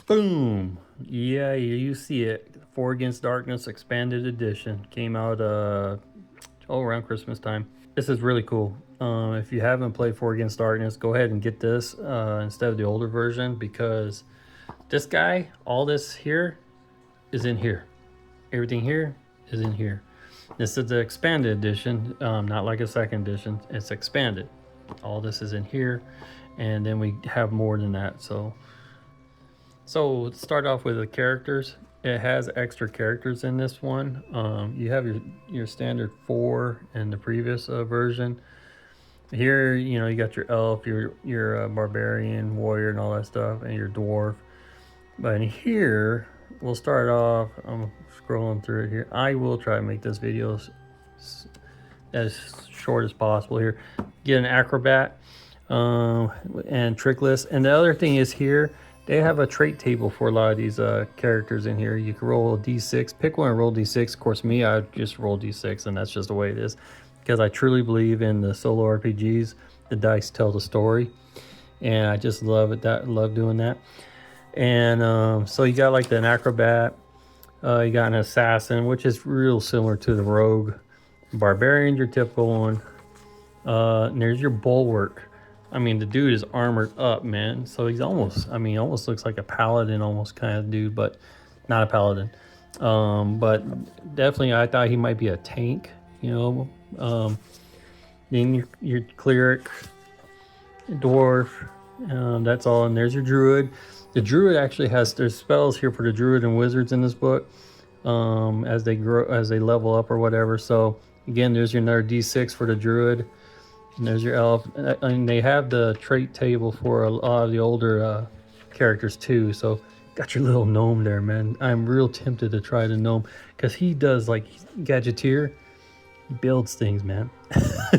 Boom. Yeah, you see it. 4 Against Darkness Expanded Edition came out around Christmas time. This is really cool. If you haven't played 4 Against Darkness, go ahead and get this instead of the older version, because this guy, all this here is in here. Everything here is in here. This is the expanded edition, not like a second edition. It's expanded. All this is in here, and then we have more than that. So let's start off with the characters. It has extra characters in this one. You have your standard 4 in the previous version. Here, you got your elf, your barbarian, warrior, and all that stuff, and your dwarf. But in here, we'll start off. I'm scrolling through it here. I will try to make this video as short as possible here. Get an acrobat and trick list. And the other thing is here, they have a trait table for a lot of these characters in here. You can roll a d6, pick one and roll d6. Of course, I just roll d6, and that's just the way it is. Because I truly believe in the solo RPGs, the dice tell the story. And I just love it. Love doing that. And so you got like an acrobat. You got an assassin, which is real similar to the rogue. Barbarian's your typical one. And there's your bulwark. I mean, the dude is armored up, man. So he's almost looks like a paladin almost kind of dude, but not a paladin. But definitely I thought he might be a tank, then your cleric, dwarf, that's all. And there's your druid. The druid actually there's spells here for the druid and wizards in this book as they level up or whatever. So again, there's your another d6 for the druid. And there's your elf. And they have the trait table for a lot of the older characters too. So got your little gnome there, man. I'm real tempted to try the gnome because he does like gadgeteer. He builds things, man.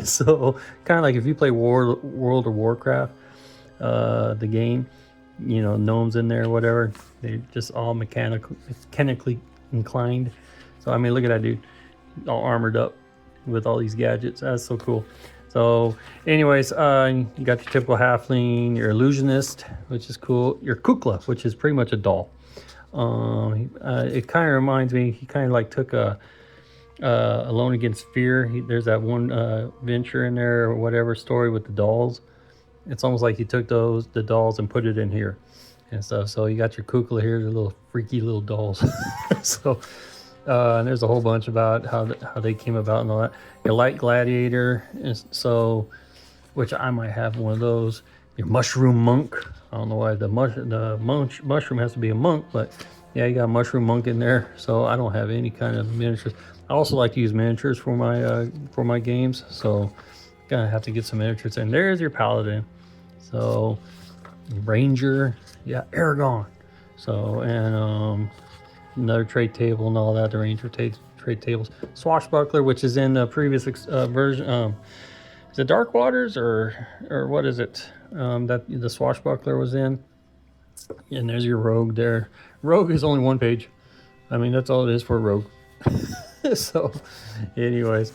So kind of like if you play World of Warcraft, the game, gnomes in there or whatever. They're just all mechanically inclined. So I mean, look at that dude, all armored up with all these gadgets. That's so cool. So anyways, you got your typical halfling, your illusionist, which is cool, your kukla, which is pretty much a doll. It kind of reminds me, he kind of like took a Alone Against Fear. There's that one venture in there or whatever story with the dolls. It's almost like he took the dolls and put it in here and stuff. So you got your kukla here, the little freaky little dolls. So and there's a whole bunch about how they came about and all that. Your light gladiator, which I might have one of those. Your mushroom monk. I don't know why the mushroom has to be a monk, but yeah, you got a mushroom monk in there. So I don't have any kind of miniatures. I also like to use miniatures for my games, so gonna have to get some miniatures. And there's your paladin. So ranger, yeah, Aragon. So and another trait table and all that. The ranger trait tables. Swashbuckler, which is in the previous version. Is it Dark Waters or what is it? That the Swashbuckler was in. And there's your rogue there. Rogue is only 1 page. I mean, that's all it is for a rogue. So, anyways,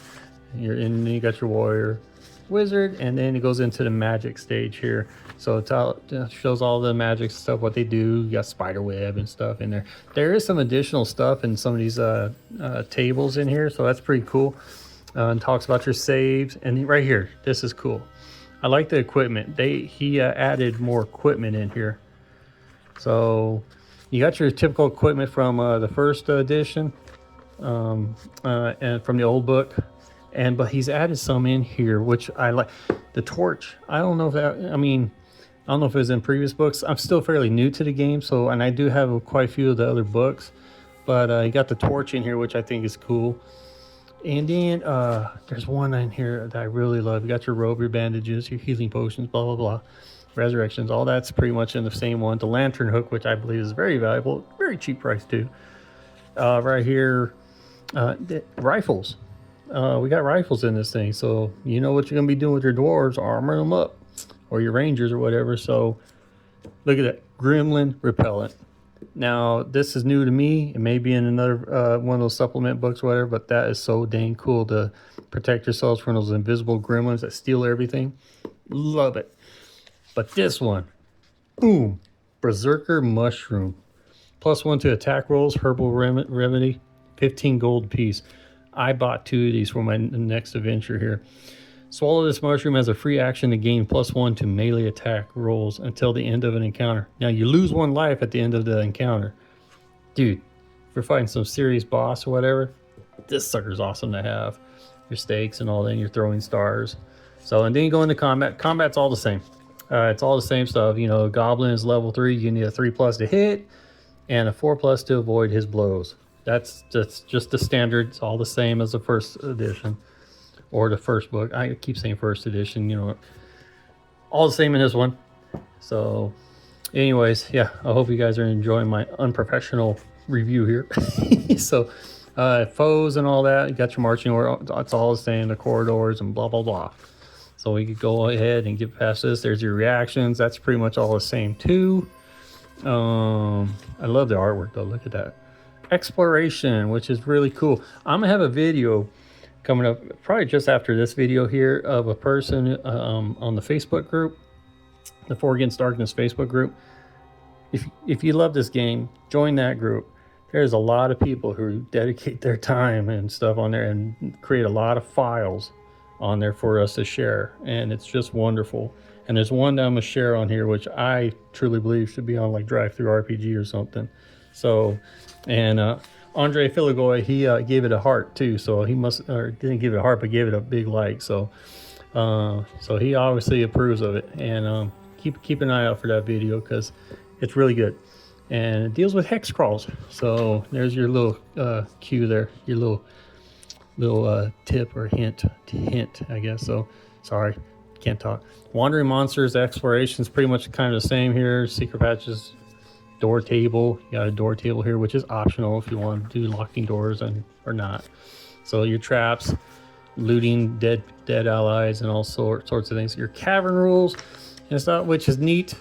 you got your warrior, wizard, and then it goes into the magic stage here. So it shows all the magic stuff, what they do. You got spider web and stuff in there. There is some additional stuff in some of these tables in here, so that's pretty cool. And talks about your saves. And right here, this is cool. I like the equipment. He added more equipment in here. So you got your typical equipment from the first edition and from the old book. But he's added some in here, which I like. The torch. I don't know if it was in previous books. I'm still fairly new to the game, and I do have quite a few of the other books. But you got the torch in here, which I think is cool. And then there's one in here that I really love. You got your robe, your bandages, your healing potions, blah, blah, blah. Resurrections, all that's pretty much in the same one. The lantern hook, which I believe is very valuable. Very cheap price, too. Right here, rifles. We got rifles in this thing, so you know what you're going to be doing with your dwarves, armor them up, or your rangers or whatever. So look at that, gremlin repellent. Now, this is new to me. It may be in another one of those supplement books or whatever, but that is so dang cool to protect yourselves from those invisible gremlins that steal everything. Love it. But this one, boom, Berserker Mushroom. +1 to attack rolls, herbal remedy, 15 gold piece. I bought 2 of these for my next adventure here. Swallow this mushroom as a free action to gain +1 to melee attack rolls until the end of an encounter. Now you lose 1 life at the end of the encounter. Dude, if you're fighting some serious boss or whatever, this sucker's awesome to have. Your stakes and all that, and your throwing stars. So, and then you go into combat. Combat's all the same. It's all the same stuff. You know, Goblin is level 3. You need a 3+ to hit and a 4+ to avoid his blows. That's just the standard. It's all the same as the first edition or the first book. I keep saying first edition, you know, all the same in this one. So anyways, yeah, I hope you guys are enjoying my unprofessional review here. So foes and all that, you got your marching order. It's all the same, the corridors and blah, blah, blah. So we could go ahead and get past this. There's your reactions. That's pretty much all the same too. I love the artwork though. Look at that. Exploration, which is really cool. I'm gonna have a video coming up probably just after this video here of a person on the Facebook group, the 4 Against Darkness Facebook group. If you love this game, join that group. There's a lot of people who dedicate their time and stuff on there and create a lot of files on there for us to share, and it's just wonderful. And there's one that I'm gonna share on here which I truly believe should be on like DriveThru RPG or something. So, and Andre Filigoy, he gave it a heart too, so he must, or didn't give it a heart, but gave it a big like. So so he obviously approves of it, and keep an eye out for that video because it's really good, and it deals with hex crawls. So there's your little cue there, your little tip or hint, I guess. So sorry, can't talk. Wandering monsters, exploration is pretty much kind of the same here. Secret patches, door table. You got a door table here, which is optional if you want to do locking doors or not. So your traps, looting dead allies, and all sorts of things. Your cavern rules and stuff, which is neat.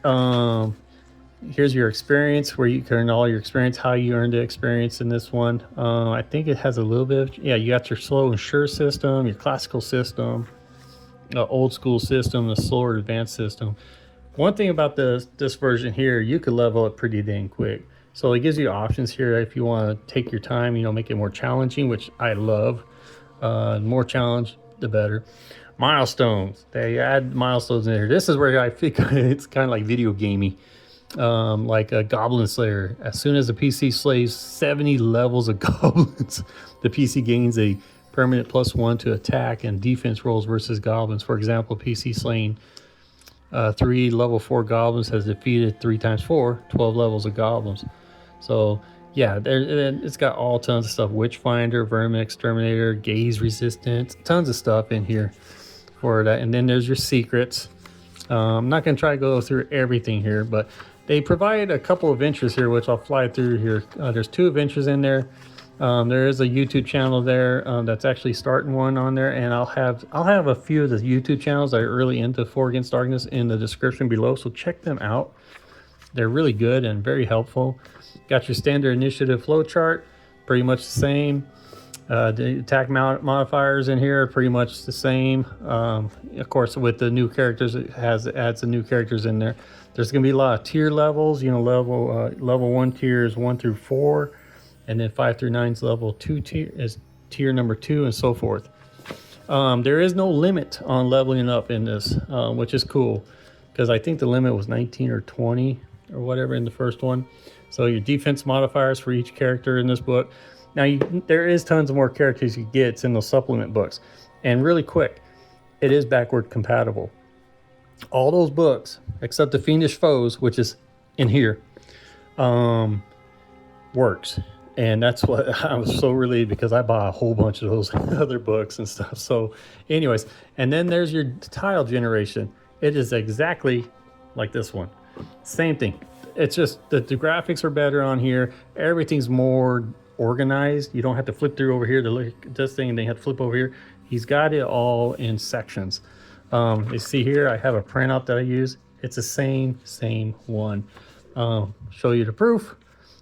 Here's your experience, where you can earn all your experience, how you earned the experience in this one. I think it has a little bit of, yeah, you got your slow and sure system, your classical system, old school system, the slower advanced system. One thing about this version here, you could level it pretty dang quick. So it gives you options here if you want to take your time, you know, make it more challenging, which I love. The more challenge, the better. Milestones, they add milestones in here. This is where I think it's kind of like video gamey. Like a Goblin Slayer. As soon as the PC slays 70 levels of goblins, the PC gains a permanent +1 to attack and defense rolls versus goblins. For example, PC slaying 3 level 4 goblins has defeated 3 times 4, 12 levels of goblins. So yeah, it's got all tons of stuff. Witchfinder, Vermin Exterminator, Gaze Resistance, tons of stuff in here for that. And then there's your secrets. I'm not going to try to go through everything here, but they provide a couple of adventures here, which I'll fly through here. There's 2 adventures in there. There is a YouTube channel there that's actually starting one on there, and I'll have a few of the YouTube channels that are really into 4 Against Darkness in the description below, so check them out. They're really good and very helpful. Got your standard initiative flowchart, pretty much the same. The attack modifiers in here are pretty much the same. Of course, with the new characters, it adds the new characters in there. There's going to be a lot of tier levels. You know, level 1 tier is 1 through 4, and then 5 through 9 is level 2 tier is tier number 2, and so forth. There is no limit on leveling up in this, which is cool, because I think the limit was 19 or 20 or whatever in the first one. So your defense modifiers for each character in this book. Now, there is tons of more characters you get. It's in those supplement books. And really quick, it is backward compatible. All those books, except the Fiendish Foes, which is in here, works. And that's what I was so relieved, because I bought a whole bunch of those other books and stuff. So anyways, and then there's your tile generation. It is exactly like this one. Same thing. It's just that the graphics are better on here. Everything's more organized. You don't have to flip through over here to look at this thing and then you have to flip over here. He's got it all in sections. You see here, I have a printout that I use. It's the same one. Show you the proof.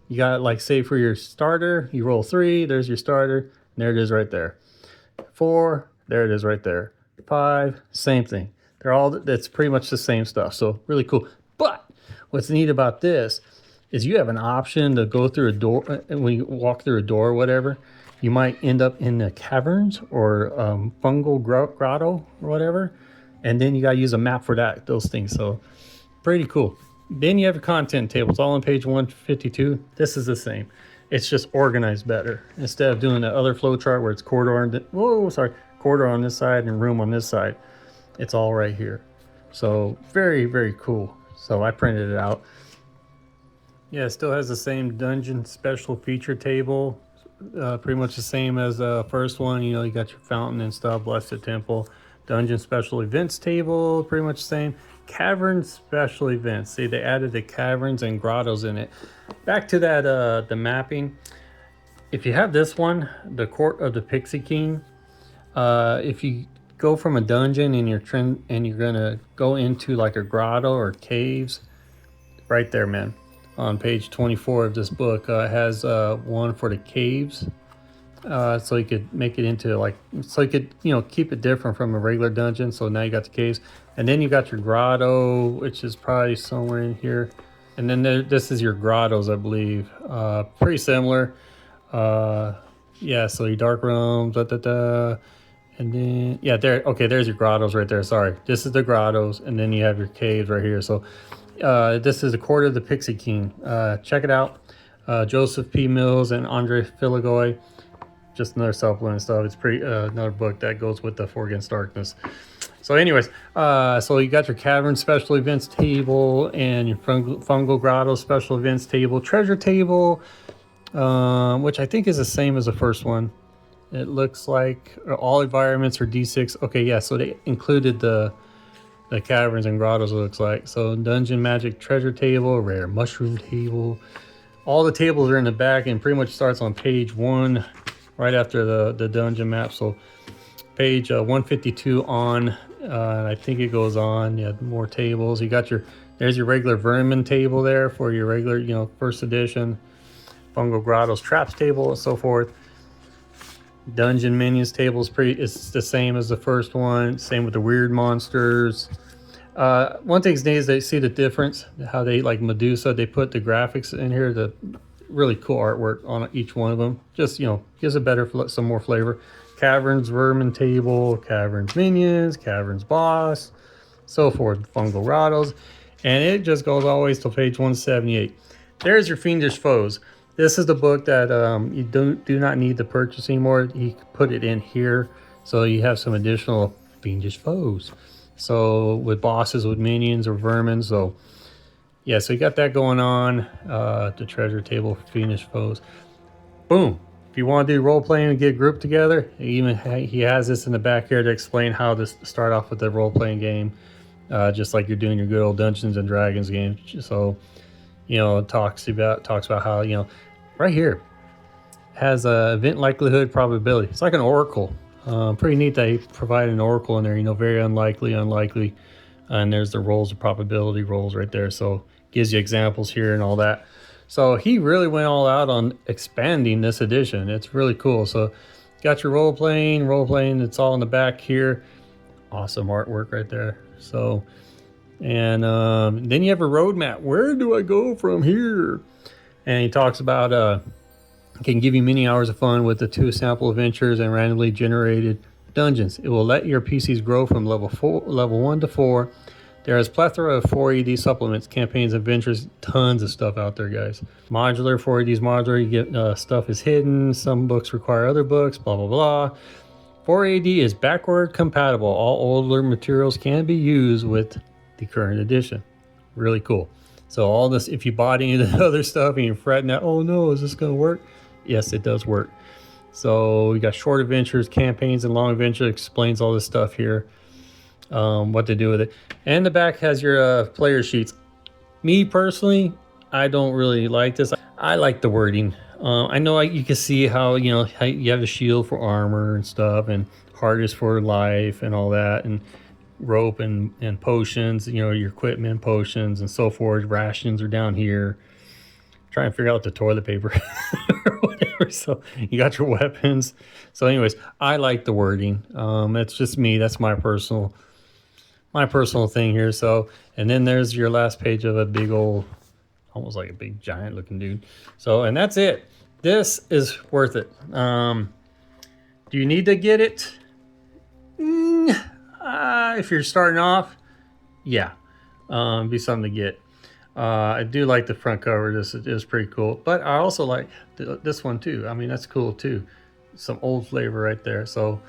You got, like, say for your starter, you roll 3, there's your starter, and there it is right there. 4, there it is right there. 5, same thing. That's pretty much the same stuff. So really cool. But what's neat about this is you have an option to go through a door. When you walk through a door or whatever, you might end up in the caverns or fungal grotto or whatever. And then you got to use a map for those things. So pretty cool. Then you have your content tables all on page 152. This is the same. It's just organized better. Instead of doing the other flow chart where it's corridor on this side and room on this side. It's all right here. So very, very cool. So I printed it out. Yeah, it still has the same dungeon special feature table. Pretty much the same as the first one. You know, you got your fountain and stuff, Blessed Temple. Dungeon special events table, pretty much the same. Cavern special events. See, they added the caverns and grottos in it. Back to that, the mapping. If you have this one, the Court of the Pixie King, if you go from a dungeon and you're gonna go into like a grotto or caves, right there, man. On page 24 of this book, has one for the caves. So you could make it into so you could, keep it different from a regular dungeon. So now you got the caves, and then you got your grotto, which is probably somewhere in here. And then this is your grottos, I believe. Pretty similar. Yeah, so your dark rooms, and then, yeah, there's your grottos right there. Sorry, this is the grottos, and then you have your caves right here. So this is the Court of the Pixie King. Check it out. Joseph P. Mills and Andre Filigoy. Just another supplement stuff. It's pretty another book that goes with the For Against Darkness. So anyways, so you got your cavern special events table and your fungal grotto special events table, treasure table, which I think is the same as the first one. It looks like all environments are D6. Okay, yeah, so they included the caverns and grottos, it looks like. So dungeon magic treasure table, rare mushroom table. All the tables are in the back and pretty much starts on page 1. Right after the dungeon map. So page 152 on, I think it goes on. Yeah, more tables. You got there's your regular vermin table there for your regular, first edition. Fungal grottos traps table and so forth. Dungeon minions table is it's the same as the first one. Same with the weird monsters. One thing is they see the difference, how they, like Medusa, they put the graphics in here, the really cool artwork on each one of them. Just, gives a some more flavor. Caverns vermin table, caverns minions, caverns boss, so forth. Fungal grottos, and it just goes always till page 178. There's your fiendish foes. This is the book that you do not need to purchase anymore. You can put it in here, so you have some additional fiendish foes. So with bosses, with minions or vermin, so. Yeah, so you got that going on, the treasure table for fiendish foes. Boom. If you want to do role-playing and get a group together, he has this in the back here to explain how to start off with the role-playing game, just like you're doing your good old Dungeons and Dragons game. So, talks about how, right here, has a event likelihood probability. It's like an oracle. Pretty neat that he provided an oracle in there, very unlikely, and there's the rolls of probability rolls right there. So gives you examples here and all that. So he really went all out on expanding this edition. It's really cool. So got your role playing. It's all in the back here. Awesome artwork right there. So, and then you have a roadmap. Where do I go from here? And he talks about can give you many hours of fun with the 2 sample adventures and randomly generated dungeons. It will let your PCs grow from level 1 to 4. There is plethora of 4AD supplements, campaigns, adventures, tons of stuff out there, guys. Modular, 4AD's modular, you get stuff is hidden, some books require other books, blah, blah, blah. 4AD is backward compatible. All older materials can be used with the current edition. Really cool. So all this, if you bought any of the other stuff and you're fretting out, oh no, is this going to work? Yes, it does work. So we got short adventures, campaigns, and long adventures. Explains all this stuff here. What to do with it. And the back has your player sheets. Me personally, I don't really like this. I like the wording. I know you can see how how you have a shield for armor and stuff, and heart is for life and all that, and rope and potions, your equipment, potions and so forth. Rations are down here. Trying to figure out the toilet paper or whatever. So you got your weapons. So anyways, I like the wording. It's just me. That's my personal thing here. So, and then there's your last page of a big old almost like a big giant looking dude. So, and that's it. This is worth it. Do you need to get it? If you're starting off, yeah, be something to get. I do like the front cover. This is pretty cool, but I also like this one too. I mean, that's cool too. Some old flavor right there. So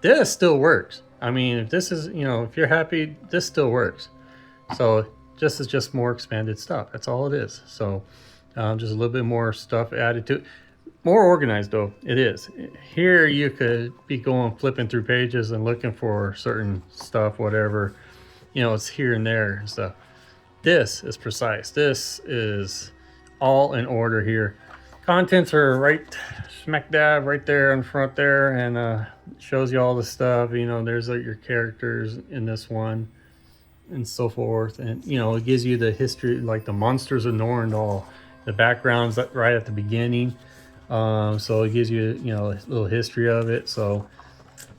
this still works. I mean, if this is, if you're happy, this still works. So this is just more expanded stuff. That's all it is. So just a little bit more stuff added to it. More organized though, it is. Here you could be going flipping through pages and looking for certain stuff, whatever. It's here and there and stuff. This is precise. This is all in order here. Contents are right smack dab right there in front there, and shows you all the stuff. There's like your characters in this one and so forth, and it gives you the history, like the monsters of Norendal, the backgrounds right at the beginning. So it gives you a little history of it. So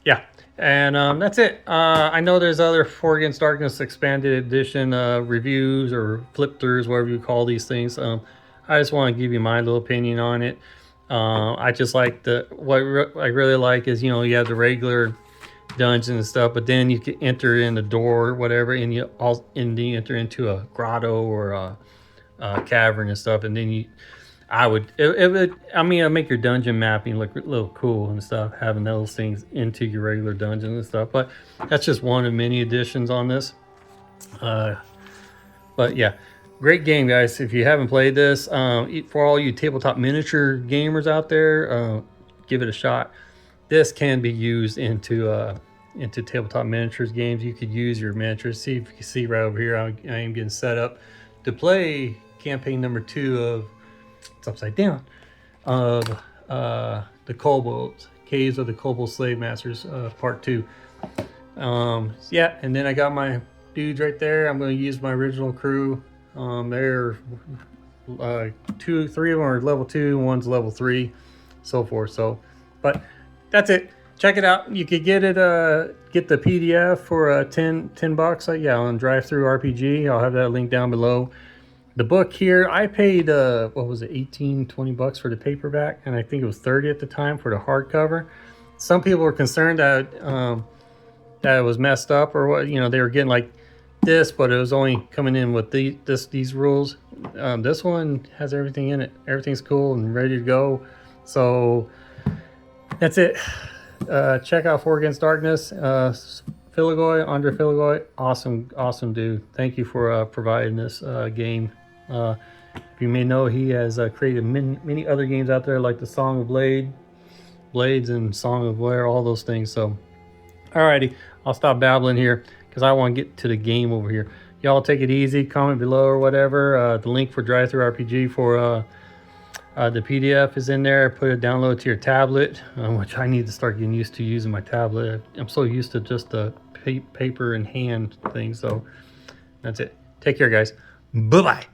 yeah, and that's it. I know there's other 4 Against Darkness expanded edition reviews or flip throughs, whatever you call these things. I just want to give you my little opinion on it. I just like what I really like is you have the regular dungeon and stuff, but then you can enter in the door or whatever, and you enter into a grotto or a cavern and stuff, and then it'll make your dungeon mapping look a little cool and stuff, having those things into your regular dungeon and stuff. But that's just one of many additions on this. But yeah, great game, guys. If you haven't played this, for all you tabletop miniature gamers out there, give it a shot. This can be used into tabletop miniatures games. You could use your miniatures. See if you can see right over here. I am getting set up to play campaign number 2 of, it's upside down, of the Kobolds, Caves of the Kobold Slave Masters, part 2. Yeah, and then I got my dudes right there. I'm going to use my original crew. They're 3 of them are level 2, one's level 3, so forth. So, but that's it. Check it out. You could get it, get the PDF for $10. Yeah, on DriveThru RPG. I'll have that link down below. The book here, I paid what was it, 18-20 bucks for the paperback, and I think it was 30 at the time for the hardcover. Some people were concerned that it was messed up or what. They were getting like this, but it was only coming in with these rules. This one has everything in it. Everything's cool and ready to go. So that's it. Check out 4 Against Darkness. Filigoy, Andre Filigoy, awesome dude. Thank you for providing this game. You may know he has created many other games out there, like the Song of Blades and Song of Blair, all those things. So alrighty, I'll stop babbling here because I want to get to the game over here. Y'all take it easy, comment below or whatever. The link for DriveThru RPG for the PDF is in there. Put it, download to your tablet, which I need to start getting used to using my tablet. I'm so used to just the paper and hand thing. So that's it. Take care, guys. Bye-bye.